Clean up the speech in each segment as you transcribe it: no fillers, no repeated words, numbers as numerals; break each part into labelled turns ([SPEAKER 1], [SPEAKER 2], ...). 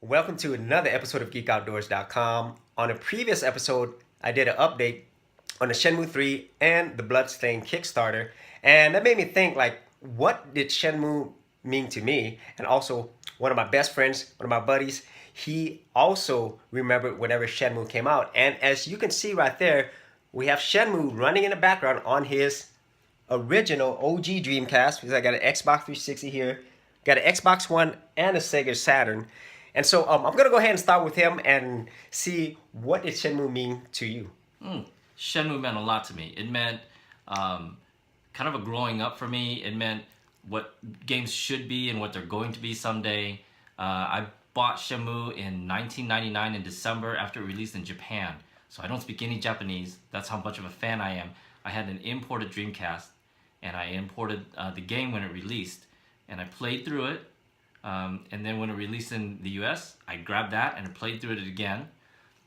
[SPEAKER 1] Welcome to another episode of GeekOutdoors.com. On a previous episode, I did an update on the Shenmue 3 and the Bloodstained Kickstarter, and that made me think, what did Shenmue mean to me? And also, one of my best friends, one of my buddies, he also remembered whenever Shenmue came out. And as you can see right there, we have Shenmue running in the background on his original OG Dreamcast, because I got an Xbox 360 here, got an Xbox One, and a Sega Saturn. And so I'm gonna go ahead and start with him and see what did Shenmue mean to you.
[SPEAKER 2] Shenmue meant a lot to me. It meant kind of a growing up for me. It meant what games should be and what they're going to be someday. I bought Shenmue in 1999 in December after it released in Japan. So I don't speak any Japanese. That's how much of a fan I am. I had an imported Dreamcast, and I imported the game when it released, and I played through it. And then when it released in the US, I grabbed that and I played through it again.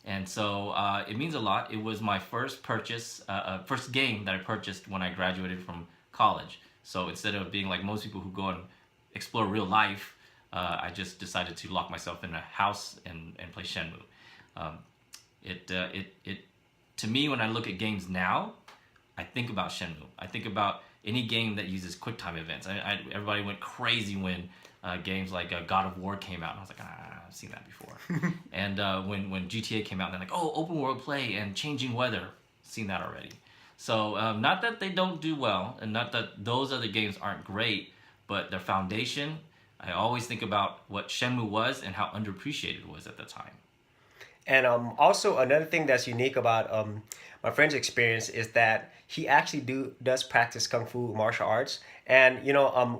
[SPEAKER 2] And so it means a lot. It was my first purchase, first game that I purchased when I graduated from college. So instead of being like most people who go and explore real life, I just decided to lock myself in a house and play Shenmue. To me, when I look at games now, I think about Shenmue. I think about any game that uses QuickTime events. Everybody went crazy when games like God of War came out, and I was like, I've seen that before. And when GTA came out, they're like, oh, open world play and changing weather, seen that already. So not that they don't do well, and not that those other games aren't great, but their foundation, I always think about what Shenmue was and how underappreciated it was at the time.
[SPEAKER 1] And also another thing that's unique about my friend's experience is that he actually does practice kung fu martial arts, and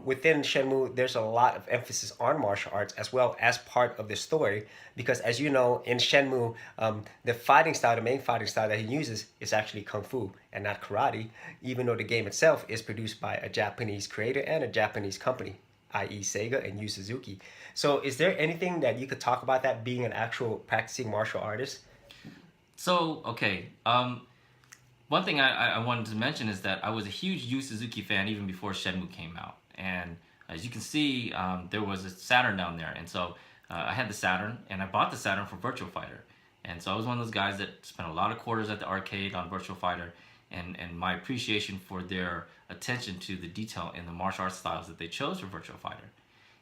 [SPEAKER 1] within Shenmue there's a lot of emphasis on martial arts as well as part of the story, because as you know, in Shenmue the main fighting style that he uses is actually kung fu and not karate, even though the game itself is produced by a Japanese creator and a Japanese company, i.e. Sega and Yu Suzuki. So is there anything that you could talk about that being an actual practicing martial artist?
[SPEAKER 2] So, okay. One thing I wanted to mention is that I was a huge Yu Suzuki fan even before Shenmue came out. And as you can see, there was a Saturn down there. And so I had the Saturn, and I bought the Saturn for Virtua Fighter. And so I was one of those guys that spent a lot of quarters at the arcade on Virtua Fighter. And my appreciation for their attention to the detail in the martial arts styles that they chose for Virtua Fighter.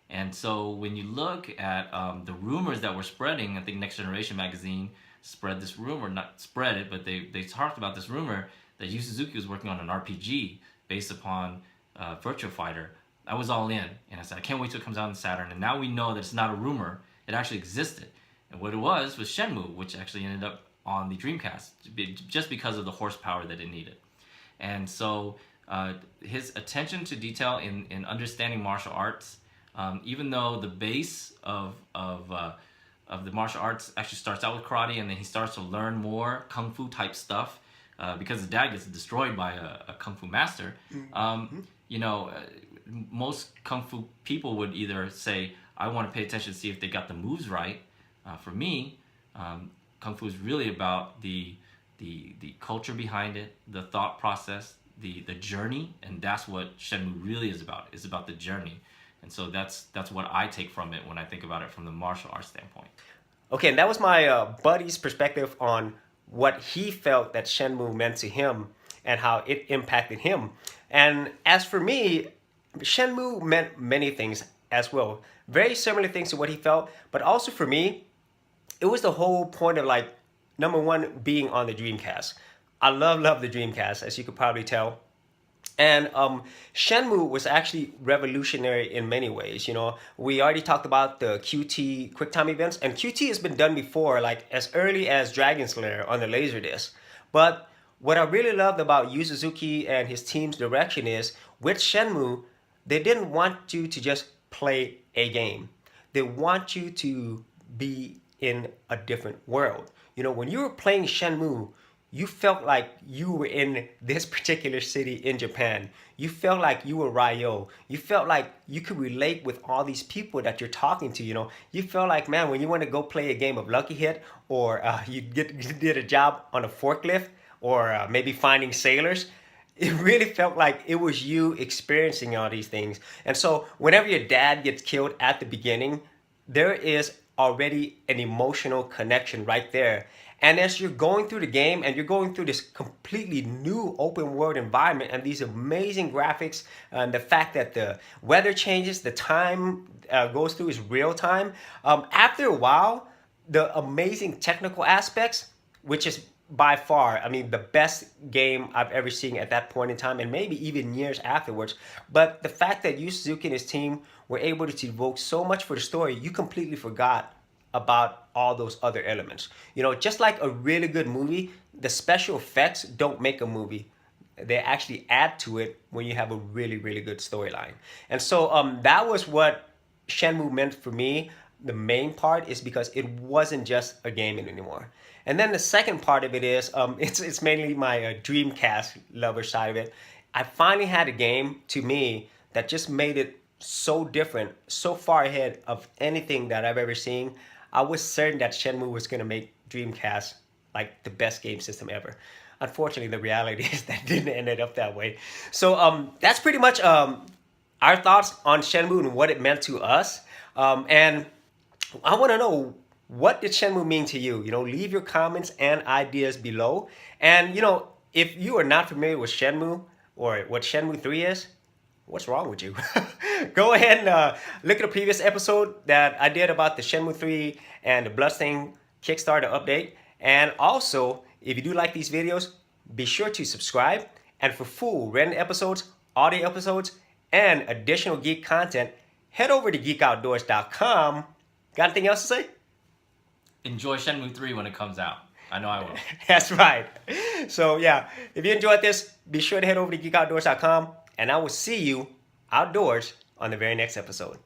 [SPEAKER 2] And so when you look at the rumors that were spreading, I think Next Generation magazine spread this rumor, not spread it, but they talked about this rumor that Yu Suzuki was working on an RPG based upon Virtua Fighter. I was all in, and I said, I can't wait till it comes out on Saturn. And now we know that it's not a rumor, it actually existed. And what it was Shenmue, which actually ended up on the Dreamcast, just because of the horsepower that it needed. And so his attention to detail in understanding martial arts, even though the base of the martial arts actually starts out with karate, and then he starts to learn more kung fu type stuff because his dad gets destroyed by a kung fu master. Most kung fu people would either say, I want to pay attention to see if they got the moves right. For me, kung fu is really about the culture behind it, the thought process, the journey, and that's what Shenmue really is about. It's about the journey. And so that's what I take from it when I think about it from the martial arts standpoint.
[SPEAKER 1] Okay, and that was my buddy's perspective on what he felt that Shenmue meant to him and how it impacted him. And as for me, Shenmue meant many things as well. Very similar things to what he felt, but also for me, it was the whole point of number one, being on the Dreamcast. I love the Dreamcast, as you could probably tell. And Shenmue was actually revolutionary in many ways. We already talked about the QT QuickTime events, and QT has been done before, like as early as Dragon Slayer on the Laserdisc. But what I really loved about Yu Suzuki and his team's direction is, with Shenmue, they didn't want you to just play a game. They want you to be in a different world. When you were playing Shenmue, you felt like you were in this particular city in Japan. You felt like you were Ryo. You felt like you could relate with all these people that you're talking to. You felt like, man, when you want to go play a game of Lucky Hit, or you did a job on a forklift, or maybe finding sailors, it really felt like it was you experiencing all these things. And so whenever your dad gets killed at the beginning, there is already an emotional connection right there. And as you're going through the game and you're going through this completely new open world environment and these amazing graphics and the fact that the weather changes, the time goes through is real time. After a while, the amazing technical aspects, which is by far, I mean, the best game I've ever seen at that point in time, and maybe even years afterwards. But the fact that Yu Suzuki and his team were able to devote so much for the story, you completely forgot about all those other elements. You know, just like a really good movie, the special effects don't make a movie. They actually add to it when you have a really, really good storyline. And so that was what Shenmue meant for me. The main part is because it wasn't just a game anymore. And then the second part of it is, it's mainly my Dreamcast lover side of it. I finally had a game, to me, that just made it so different, so far ahead of anything that I've ever seen. I was certain that Shenmue was going to make Dreamcast like the best game system ever. Unfortunately, the reality is that didn't end up that way. So that's pretty much our thoughts on Shenmue and what it meant to us. And I want to know, what did Shenmue mean to you? You know, leave your comments and ideas below. And, you know, if you are not familiar with Shenmue or what Shenmue 3 is, what's wrong with you? Go ahead and look at the previous episode that I did about the Shenmue 3 and the Bloodstained Kickstarter update. And also, if you do like these videos, be sure to subscribe. And for full written episodes, audio episodes, and additional geek content, head over to geekoutdoors.com. Got anything else to say?
[SPEAKER 2] Enjoy Shenmue 3 when it comes out. I know I will.
[SPEAKER 1] That's right. So yeah, if you enjoyed this, be sure to head over to geekoutdoors.com, and I will see you outdoors on the very next episode.